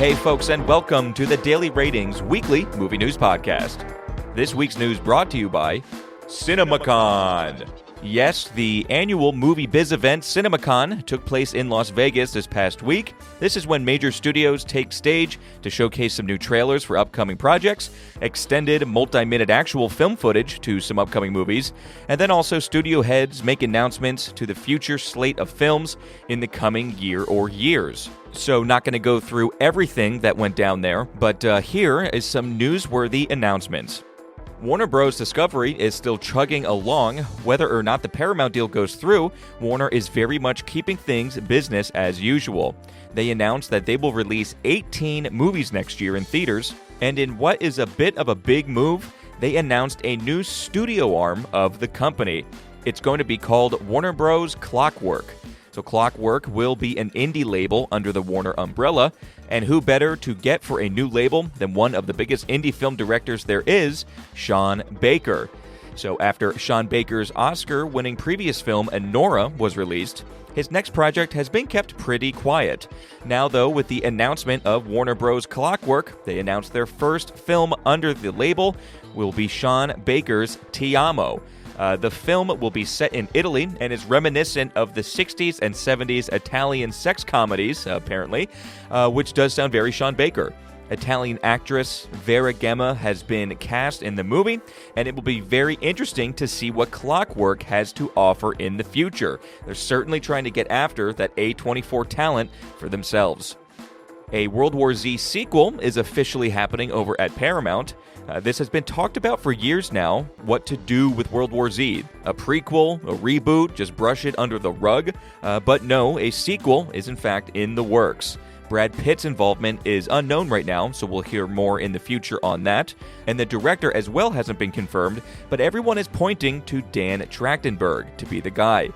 Hey folks, and welcome to the Daily Ratings Weekly Movie News Podcast. This week's news brought to you by CinemaCon. Yes, the annual movie biz event CinemaCon took place in Las Vegas this past week. This is when major studios take stage to showcase some new trailers for upcoming projects, extended multi-minute actual film footage to some upcoming movies, and then also studio heads make announcements to the future slate of films in the coming year or years. So not going to go through everything that went down there, but here is some newsworthy announcements. Warner Bros. Discovery is still chugging along. Whether or not the Paramount deal goes through, Warner is very much keeping things business as usual. They announced that they will release 18 movies next year in theaters, and in what is a bit of a big move, they announced a new studio arm of the company. It's going to be called Warner Bros. Clockwork. So Clockwork will be an indie label under the Warner umbrella, and who better to get for a new label than one of the biggest indie film directors there is, Sean Baker. So after Sean Baker's Oscar-winning previous film Anora was released, his next project has been kept pretty quiet. Now though, with the announcement of Warner Bros. Clockwork, they announced their first film under the label will be Sean Baker's Ti Amo. The film will be set in Italy and is reminiscent of the 60s and 70s Italian sex comedies, apparently, which does sound very Sean Baker. Italian actress Vera Gemma has been cast in the movie, and it will be very interesting to see what Clockwork has to offer in the future. They're certainly trying to get after that A24 talent for themselves. A World War Z sequel is officially happening over at Paramount. This has been talked about for years now, what to do with World War Z. A prequel, a reboot, just brush it under the rug. But no, a sequel is in fact in the works. Brad Pitt's involvement is unknown right now, so we'll hear more in the future on that. And the director as well hasn't been confirmed, but everyone is pointing to Dan Trachtenberg to be the guy.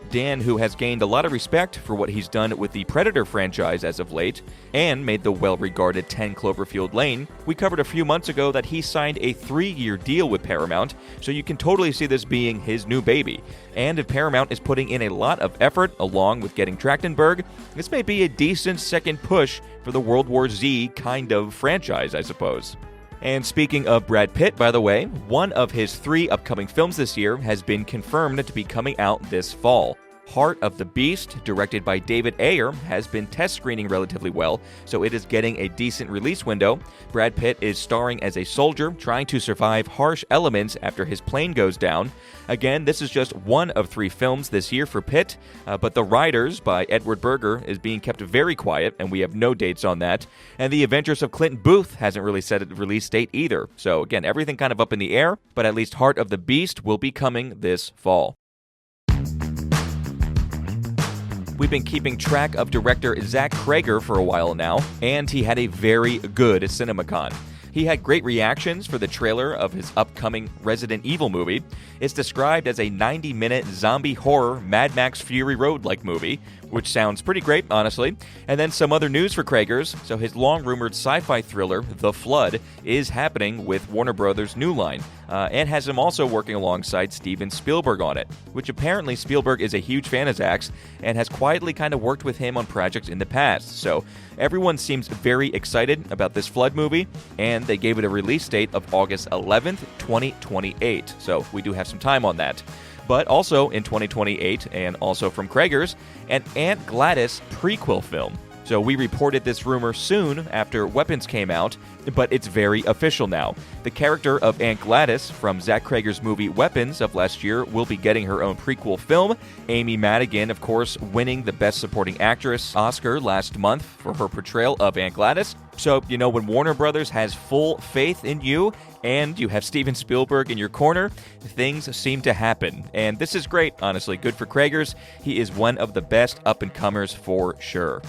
Dan, who has gained a lot of respect for what he's done with the Predator franchise as of late, and made the well-regarded 10 Cloverfield Lane, we covered a few months ago that he signed a 3-year deal with Paramount, so you can totally see this being his new baby. And if Paramount is putting in a lot of effort along with getting Trachtenberg, this may be a decent second push for the World War Z kind of franchise, I suppose. And speaking of Brad Pitt, by the way, one of his 3 upcoming films this year has been confirmed to be coming out this fall. Heart of the Beast, directed by David Ayer, has been test screening relatively well, so it is getting a decent release window. Brad Pitt is starring as a soldier trying to survive harsh elements after his plane goes down. Again, this is just one of 3 films this year for Pitt, but The Riders by Edward Berger is being kept very quiet, and we have no dates on that. And The Adventures of Clinton Booth hasn't really set a release date either. So again, everything kind of up in the air, but at least Heart of the Beast will be coming this fall. We've been keeping track of director Zach Creggers for a while now, and he had a very good CinemaCon. He had great reactions for the trailer of his upcoming Resident Evil movie. It's described as a 90-minute zombie horror Mad Max Fury Road-like movie, which sounds pretty great, honestly. And then some other news for Creggers. So his long-rumored sci-fi thriller, The Flood, is happening with Warner Bros. New Line, and has him also working alongside Steven Spielberg on it, which apparently Spielberg is a huge fan of Zach's and has quietly kind of worked with him on projects in the past. So everyone seems very excited about this Flood movie, and they gave it a release date of August 11th, 2028. So we do have some time on that. But also in 2028, and also from Creggers, an Aunt Gladys prequel film. So we reported this rumor soon after Weapons came out, but it's very official now. The character of Aunt Gladys from Zach Creggers' movie Weapons of last year will be getting her own prequel film. Amy Madigan, of course, winning the Best Supporting Actress Oscar last month for her portrayal of Aunt Gladys. So, you know, when Warner Brothers has full faith in you, and you have Steven Spielberg in your corner, things seem to happen. And this is great, honestly. Good for Creggers. He is one of the best up-and-comers for sure.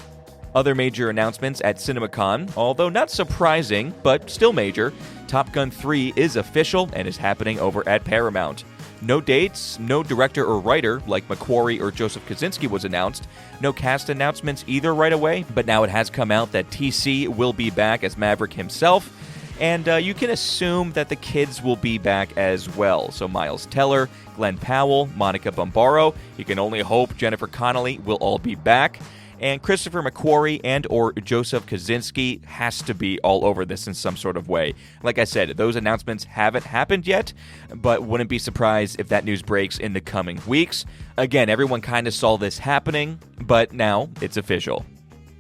Other major announcements at CinemaCon, although not surprising, but still major, Top Gun 3 is official and is happening over at Paramount. No dates, no director or writer like McQuarrie or Joseph Kosinski was announced, no cast announcements either right away, but now it has come out that TC will be back as Maverick himself, and you can assume that the kids will be back as well. So Miles Teller, Glenn Powell, Monica Bambaro, you can only hope Jennifer Connelly will all be back. And Christopher McQuarrie and or Joseph Kosinski has to be all over this in some sort of way. Like I said, those announcements haven't happened yet, but wouldn't be surprised if that news breaks in the coming weeks. Again, everyone kind of saw this happening, but now it's official.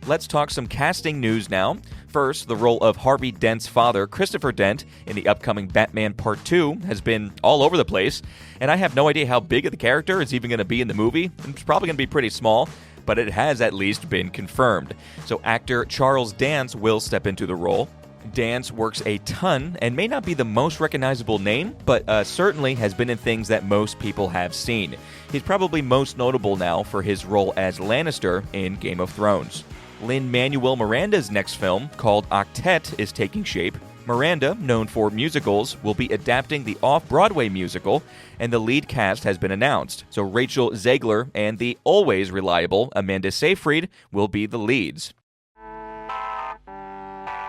Let's talk some casting news now. First, the role of Harvey Dent's father, Christopher Dent, in the upcoming Batman Part 2 has been all over the place, and I have no idea how big of the character is even going to be in the movie. It's probably going to be pretty small, but it has at least been confirmed. So actor Charles Dance will step into the role. Dance works a ton and may not be the most recognizable name, but certainly has been in things that most people have seen. He's probably most notable now for his role as Lannister in Game of Thrones. Lin-Manuel Miranda's next film, called Octet, is taking shape. Miranda, known for musicals, will be adapting the off-Broadway musical, and the lead cast has been announced. So Rachel Zegler and the always reliable Amanda Seyfried will be the leads.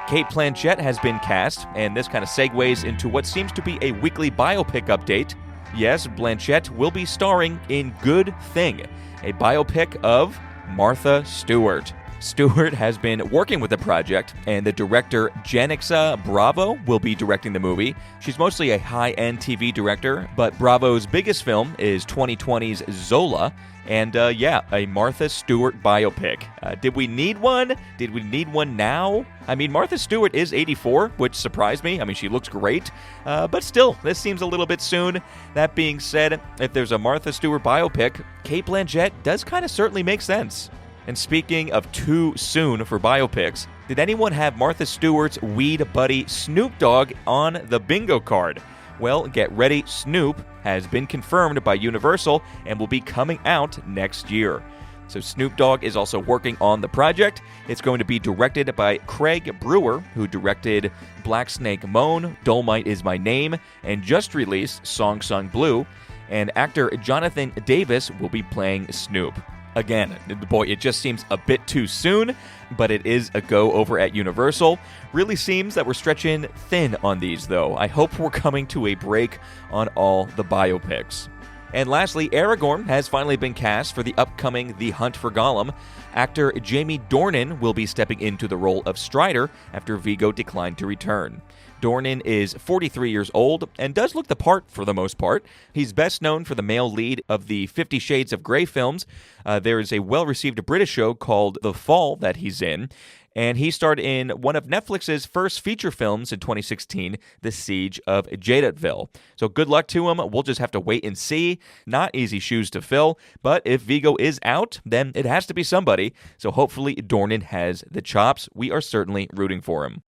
Cate Blanchett has been cast, and this kind of segues into what seems to be a weekly biopic update. Yes, Blanchett will be starring in Good Thing, a biopic of Martha Stewart. Stewart has been working with the project, and the director Janixa Bravo will be directing the movie. She's mostly a high-end TV director, but Bravo's biggest film is 2020's Zola, and a Martha Stewart biopic. Did we need one? Did we need one now? I mean, Martha Stewart is 84, which surprised me. I mean, she looks great, but still, this seems a little bit soon. That being said, if there's a Martha Stewart biopic, Cate Blanchett does kind of certainly make sense. And speaking of too soon for biopics, did anyone have Martha Stewart's weed buddy Snoop Dogg on the bingo card? Well, get ready, Snoop has been confirmed by Universal and will be coming out next year. So Snoop Dogg is also working on the project. It's going to be directed by Craig Brewer, who directed Black Snake Moan, Dolomite Is My Name, and just released Song Sung Blue. And actor Jonathan Davis will be playing Snoop. Again, boy, it just seems a bit too soon, but it is a go over at Universal. Really seems that we're stretching thin on these, though. I hope we're coming to a break on all the biopics. And lastly, Aragorn has finally been cast for the upcoming The Hunt for Gollum. Actor Jamie Dornan will be stepping into the role of Strider after Viggo declined to return. Dornan is 43 years old and does look the part for the most part. He's best known for the male lead of the 50 Shades of Grey films. There is a well-received British show called The Fall that he's in. And he starred in one of Netflix's first feature films in 2016, The Siege of Jadotville. So good luck to him. We'll just have to wait and see. Not easy shoes to fill, but if Viggo is out, then it has to be somebody. So hopefully Dornan has the chops. We are certainly rooting for him.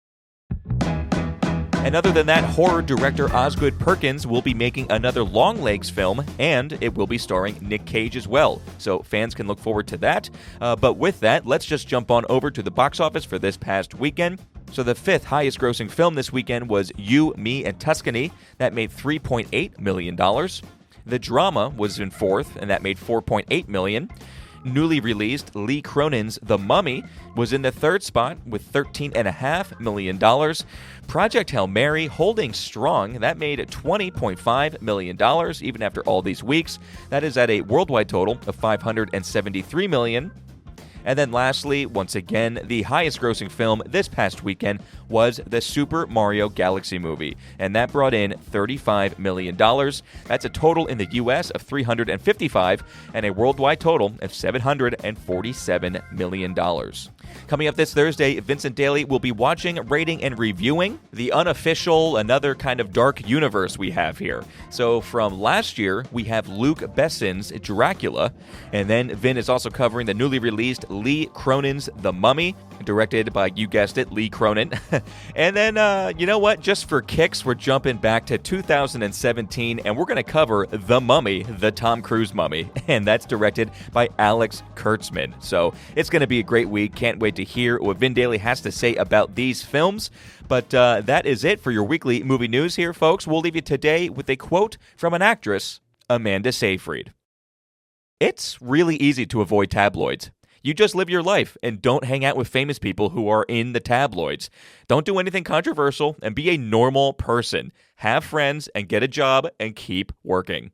And other than that, horror director Osgood Perkins will be making another Longlegs film, and it will be starring Nick Cage as well. So fans can look forward to that. But with that, let's just jump on over to the box office for this past weekend. So the fifth highest grossing film this weekend was You, Me, and Tuscany. That made $3.8 million. The Drama was in fourth, and that made $4.8 million. Newly released Lee Cronin's The Mummy was in the third spot with $13.5 million. Project Hail Mary holding strong. That made $20.5 million even after all these weeks. That is at a worldwide total of $573 million. And then lastly, once again, the highest grossing film this past weekend was the Super Mario Galaxy movie, and that brought in $35 million. That's a total in the U.S. of $355 and a worldwide total of $747 million. Coming up this Thursday, Vincent Daly will be watching, rating, and reviewing the unofficial, another kind of dark universe we have here. So from last year, we have Luc Besson's Dracula, and then Vin is also covering the newly released Lee Cronin's The Mummy, directed by, you guessed it, Lee Cronin. And then, you know what? Just for kicks, we're jumping back to 2017, and we're going to cover The Mummy, the Tom Cruise Mummy, and that's directed by Alex Kurtzman. So it's going to be a great week. Can't wait to hear what Vin Daly has to say about these films. But that is it for your weekly movie news here, folks. We'll leave you today with a quote from an actress, Amanda Seyfried. It's really easy to avoid tabloids. You just live your life and don't hang out with famous people who are in the tabloids. Don't do anything controversial and be a normal person. Have friends and get a job and keep working.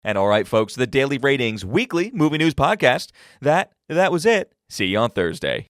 And all right, folks, the Daily Ratings weekly movie news podcast, that was it. See you on Thursday.